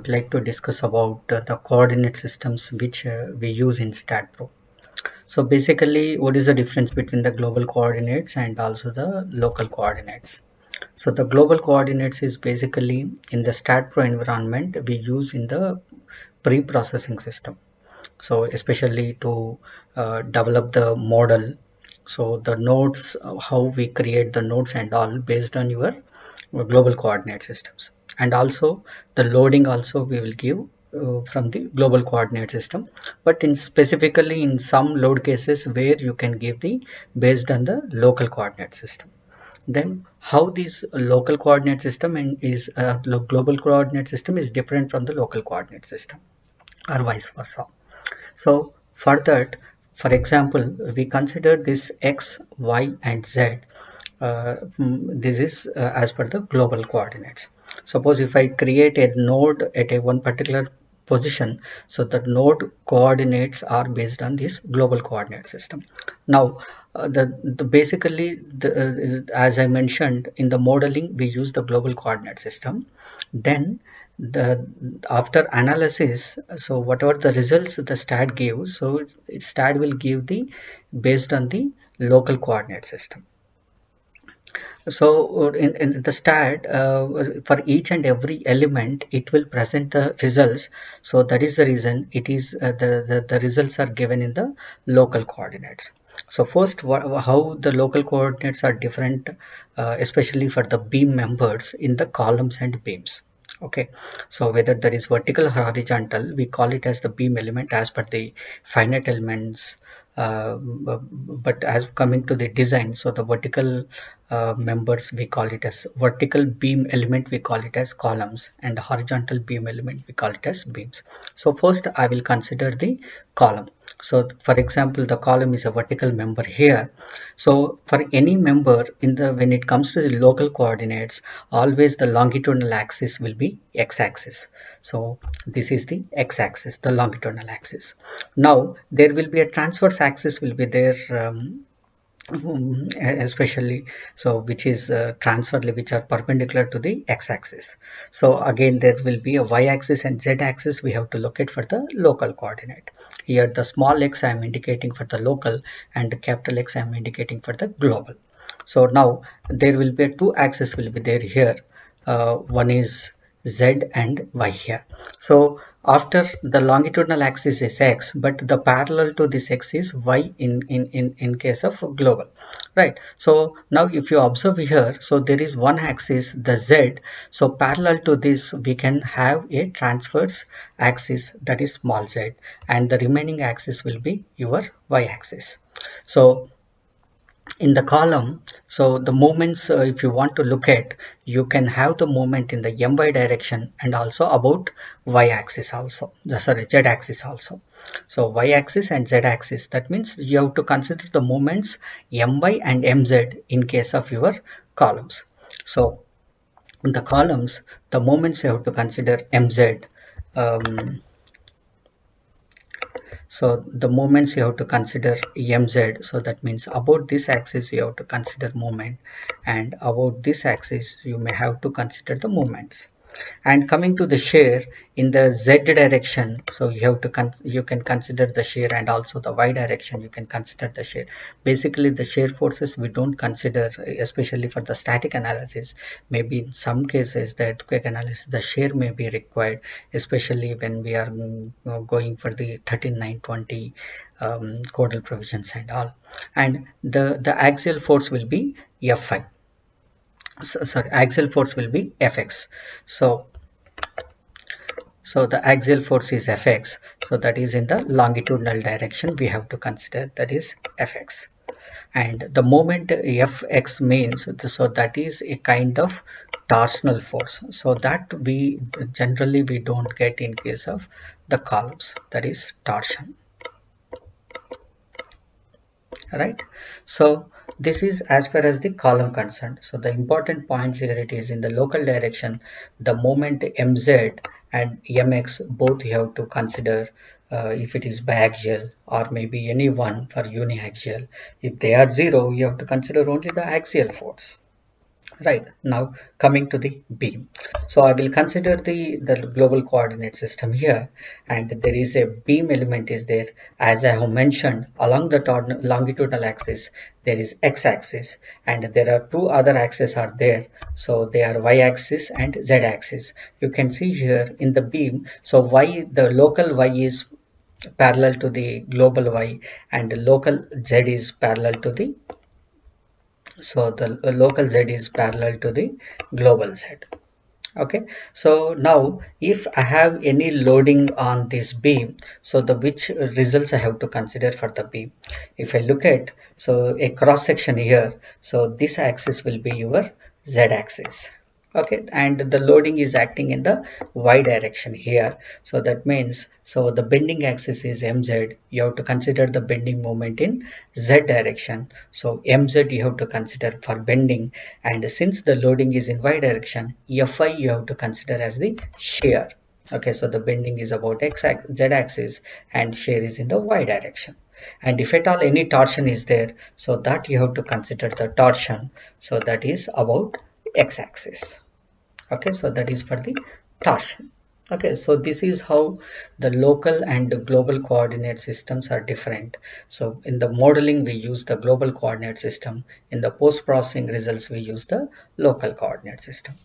would like to discuss about the coordinate systems which we use in StatPro. So basically, what is the difference between the global coordinates and also the local coordinates? So the global coordinates is basically in the StatPro environment we use in the pre-processing system. So especially to develop the model, so the nodes, how we create the nodes and all based on your global coordinate systems. And also the loading also we will give from the global coordinate system, but in specifically in some load cases where you can give the based on the local coordinate system. Then how this local coordinate system and is global coordinate system is different from the local coordinate system or vice versa. So for that, for example, we consider this x, y, and z. This is as per the global coordinates. Suppose if I create a node at a one particular position, so the node coordinates are based on this global coordinate system. Now, the basically as I mentioned in the modeling, we use the global coordinate system. Then the after analysis, so whatever the results the stat gives, so stat will give the based on the local coordinate system. So in the stat, for each and every element, it will present the results. So that is the reason it is the results are given in the local coordinates. So first, how the local coordinates are different, especially for the beam members in the columns and beams. Okay, so whether that is vertical or horizontal, we call it as the beam element as per the finite elements. But as coming to the design, so the vertical members we call it as vertical beam element, we call it as columns, and horizontal beam element we call it as beams. So first I will consider the column. So for example, the column is a vertical member here. So for any member in the when it comes to the local coordinates, always the longitudinal axis will be x-axis. So this is the x-axis, the longitudinal axis. Now there will be a transverse axis will be there, especially so which is transferably which are perpendicular to the x-axis. So again there will be a y-axis and z-axis we have to locate for the local coordinate. Here the small x I am indicating for the local and the capital X I am indicating for the global. So now there will be two axes will be there here. One is z and y here. So after the longitudinal axis is x, but the parallel to this x is y in case of global, right? So now if you observe here, so there is one axis, the z. So parallel to this we can have a transverse axis, that is small z, and the remaining axis will be your y axis. So in the column, so the movements, if you want to look at, you can have the movement in the my direction and also about y-axis also, sorry, z-axis also. So y-axis and z-axis, that means you have to consider the movements my and mz in case of your columns. So in the columns, the moments you have to consider mz. So the moments you have to consider mz, so that means about this axis you have to consider moment, and about this axis you may have to consider the moments. And coming to the shear in the z direction, so you have to you can consider the shear, and also the y direction you can consider the shear. Basically the shear forces we don't consider, especially for the static analysis. Maybe in some cases the earthquake analysis the shear may be required, especially when we are going for the 13920 codal provisions and all. And the axial force will be Fi. So, sorry, axial force will be Fx. So the axial force is Fx, so that is in the longitudinal direction we have to consider, that is Fx. And the moment Fx means, so that is a kind of torsional force, so that we generally we don't get in case of the columns, that is torsion, right? So this is as far as the column concerned. So the important points here, it is in the local direction, the moment mz and mx both you have to consider, if it is biaxial or maybe any one for uniaxial. If they are zero, you have to consider only the axial force. Right, now coming to the beam. So I will consider the global coordinate system here, and there is a beam element is there. As I have mentioned, along the longitudinal axis, there is x-axis, and there are two other axes are there. So they are y-axis and z-axis. You can see here in the beam, so the local y is parallel to the global y, and the local z is parallel to the local z is parallel to the global z. Okay, so now if I have any loading on this beam, so the which results I have to consider for the beam. If I look at, so a cross section here, so this axis will be your z axis. Okay, and the loading is acting in the y direction here, so that means, so the bending axis is mz. You have to consider the bending moment in z direction, so mz you have to consider for bending, and since the loading is in y direction, fi you have to consider as the shear. Okay, so the bending is about z axis and shear is in the y direction. And if at all any torsion is there, so that you have to consider the torsion, so that is about x axis. Okay, so that is for the torsion. Okay, so this is how the local and the global coordinate systems are different. So in the modeling we use the global coordinate system, in the post processing results we use the local coordinate system.